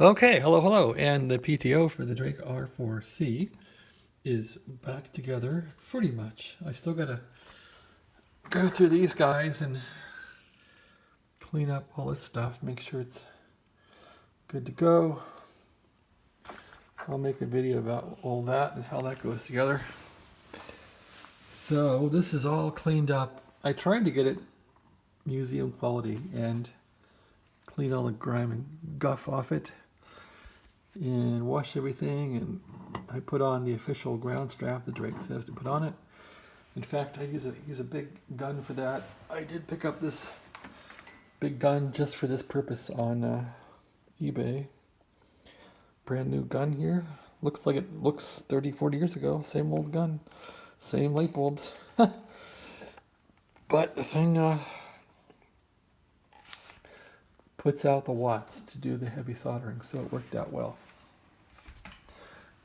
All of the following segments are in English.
Okay, hello, and the PTO for the Drake R4C is back together pretty much. I still gotta go through these guys and clean up all this stuff, make sure it's good to go. I'll make a video about all that and how that goes together. So this is all cleaned up. I tried to get it museum quality and clean all the grime and guff off it and wash everything, and I put on the official ground strap that Drake says to put on it. In fact, I use a big gun for that. I did pick up this big gun just for this purpose on eBay. Brand new gun here. Looks like it looks 30, 40 years ago. Same old gun. Same light bulbs. But the thing puts out the watts to do the heavy soldering, so it worked out well.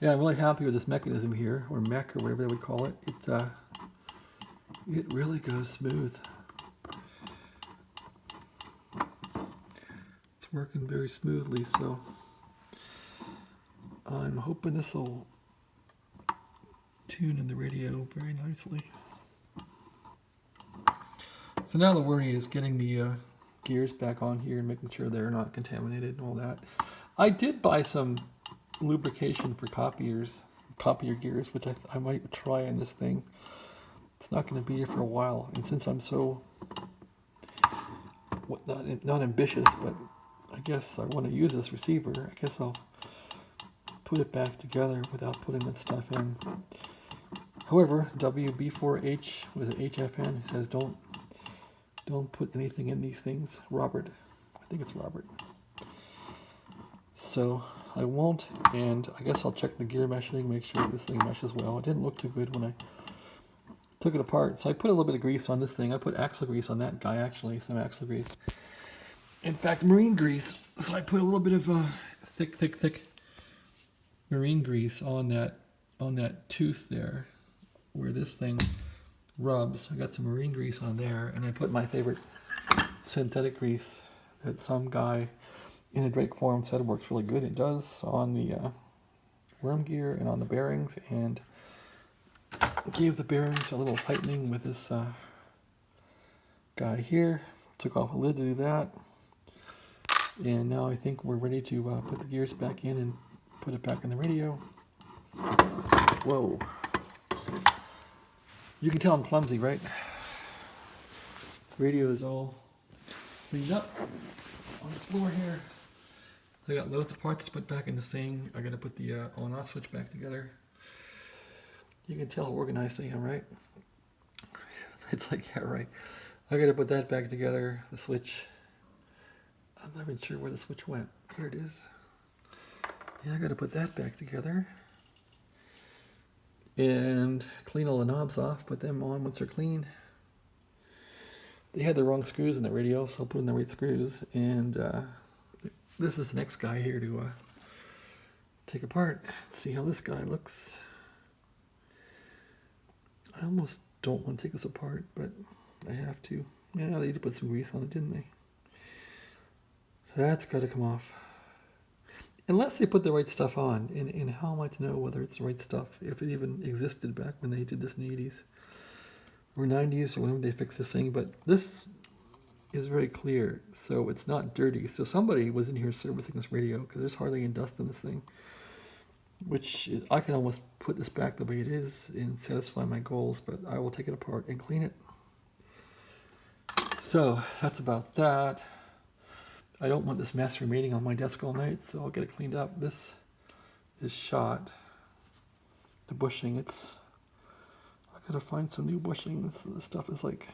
Yeah, I'm really happy with this mechanism here, or mech, or whatever they would call it. It really goes smooth. It's working very smoothly, so I'm hoping this will tune in the radio very nicely. So now the worry is getting the gears back on here and making sure they're not contaminated and all that. I did buy some lubrication for copier gears, which I might try on this thing. It's not going to be here for a while, and since I'm so not ambitious, but I guess I want to use this receiver, I guess I'll put it back together without putting that stuff in. However, WB4H was it HFN? He says don't put anything in these things. Robert, I think it's Robert. So I won't, and I guess I'll check the gear meshing, make sure this thing meshes well. It didn't look too good when I took it apart, so I put a little bit of grease on this thing. I put axle grease on that guy, actually, some axle grease. In fact, marine grease. So I put a little bit of thick marine grease on that tooth there, where this thing rubs. I got some marine grease on there, and I put my favorite synthetic grease that some guy in a Drake forum said works really good. It does on the worm gear and on the bearings, and gave the bearings a little tightening with this guy here. Took off a lid to do that, and now I think we're ready to put the gears back in and put it back in the radio. Whoa. You can tell I'm clumsy, right? Radio is all cleaned up on the floor here. I got loads of parts to put back in this thing. I gotta put the on-off switch back together. You can tell how organized I am, right? It's like, yeah, right. I gotta put that back together. The switch. I'm not even sure where the switch went. Here it is. Yeah, I gotta put that back together. And clean all the knobs off, put them on once they're clean. They had the wrong screws in the radio, so I'll put in the right screws. And this is the next guy here to take apart. See how this guy looks. I almost don't want to take this apart, but I have to. Yeah, they did put some grease on it, didn't they? So that's got to come off. Unless they put the right stuff on, and how am I to know whether it's the right stuff, if it even existed back when they did this in the 80s or 90s or whenever they fixed this thing. But this is very clear, so it's not dirty. So somebody was in here servicing this radio, because there's hardly any dust in this thing, which I can almost put this back the way it is and satisfy my goals, but I will take it apart and clean it. So that's about that. I don't want this mess remaining on my desk all night, so I'll get it cleaned up. This is shot. The bushing, I gotta find some new bushing. This stuff is like,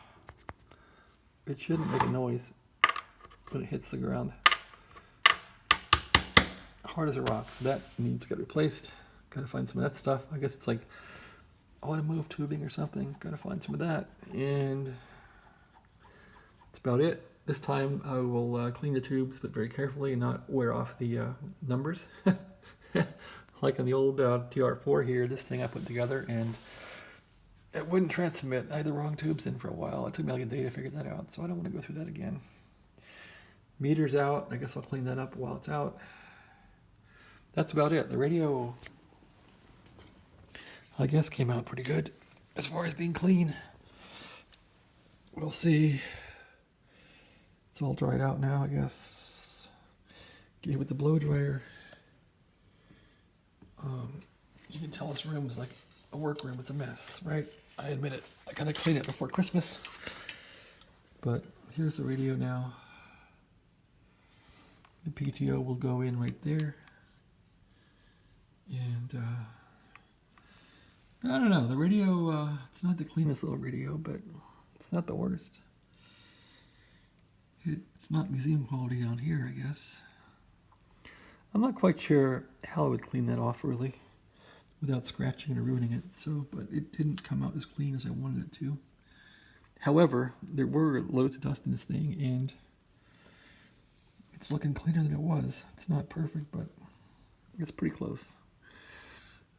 it shouldn't make a noise when it hits the ground. Hard as a rock, so that needs to get replaced. Gotta find some of that stuff. I guess it's like automove tubing or something. Gotta find some of that, and that's about it. This time I will clean the tubes, but very carefully, and not wear off the numbers. Like on the old TR4 here, this thing I put together, and it wouldn't transmit. I had the wrong tubes in for a while. It took me like a day to figure that out, so I don't want to go through that again. Meter's out. I guess I'll clean that up while it's out. that's about it. The radio, I guess, came out pretty good as far as being clean. We'll see. It's all dried out now, I guess. Gave it the blow dryer. You can tell this room is like a workroom. It's a mess, right? I admit it. I gotta clean it before Christmas. But here's the radio now. The PTO will go in right there. And I don't know, the radio, it's not the cleanest little radio, but it's not the worst. It's not museum quality down here, I guess. I'm not quite sure how I would clean that off really without scratching or ruining it. So, but it didn't come out as clean as I wanted it to. However, there were loads of dust in this thing, and it's looking cleaner than it was. It's not perfect, but it's pretty close.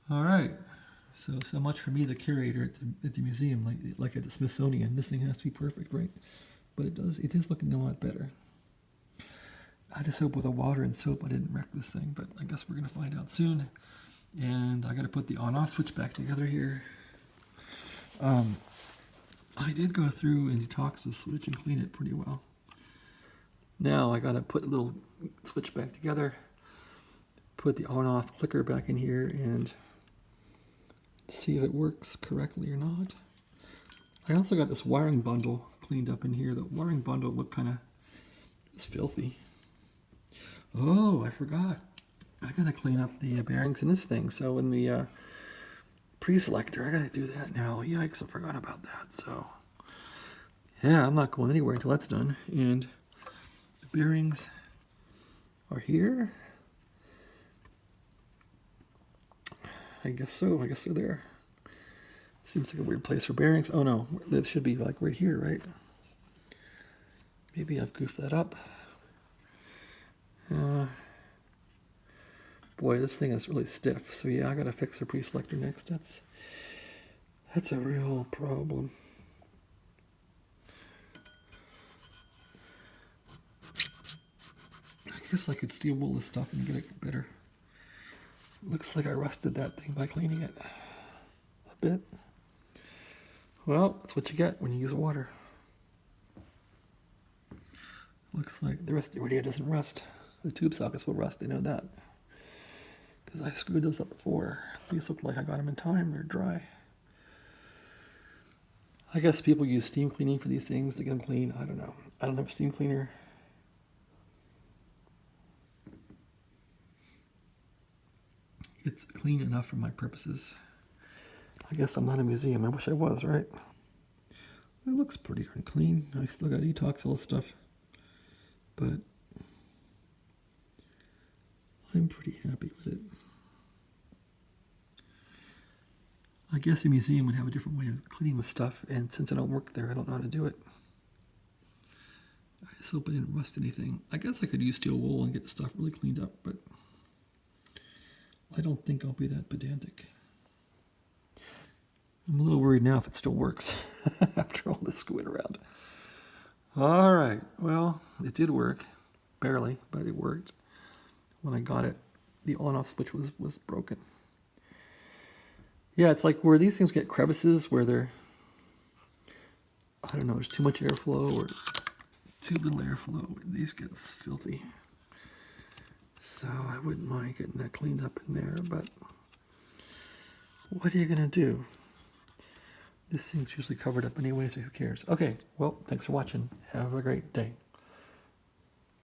All right. So much for me, the curator at the museum, like at the Smithsonian. This thing has to be perfect, right? But it does. It is looking a lot better. I just hope with the water and soap I didn't wreck this thing, but I guess we're gonna find out soon. And I gotta put the on-off switch back together here. I did go through and detox the switch and clean it pretty well. Now I gotta put a little switch back together, put the on-off clicker back in here, and see if it works correctly or not. I also got this wiring bundle cleaned up in here. The wiring bundle looked kind of filthy. Oh, I forgot. I gotta clean up the bearings in this thing. So in the pre-selector, I gotta do that now. Yikes, I forgot about that. So yeah, I'm not going anywhere until that's done. And the bearings are here. I guess so. I guess they're there. Seems like a weird place for bearings. Oh no, that should be like right here, right? Maybe I've goofed that up. Boy, this thing is really stiff. So yeah, I gotta fix the pre-selector next. That's a real problem. I guess I could steel wool this stuff and get it better. Looks like I rusted that thing by cleaning it a bit. Well, that's what you get when you use water. Looks like the rest of the radio doesn't rust. The tube sockets will rust, I know that. Because I screwed those up before. These look like I got them in time, they're dry. I guess people use steam cleaning for these things to get them clean. I don't know. I don't have a steam cleaner. It's clean enough for my purposes. I guess I'm not a museum. I wish I was, right? It looks pretty darn clean. I still got detox all this stuff. But I'm pretty happy with it. I guess a museum would have a different way of cleaning the stuff, and since I don't work there, I don't know how to do it. I just hope I didn't rust anything. I guess I could use steel wool and get the stuff really cleaned up, but I don't think I'll be that pedantic. I'm a little worried now if it still works after all this going around. All right, well, it did work. Barely, but it worked. When I got it, the on-off switch was broken. Yeah, it's like where these things get crevices where they're, I don't know, there's too much airflow or too little airflow. These get filthy. So I wouldn't mind getting that cleaned up in there, but what are you gonna do? This thing's usually covered up anyway, so who cares? Okay, well, thanks for watching. Have a great day.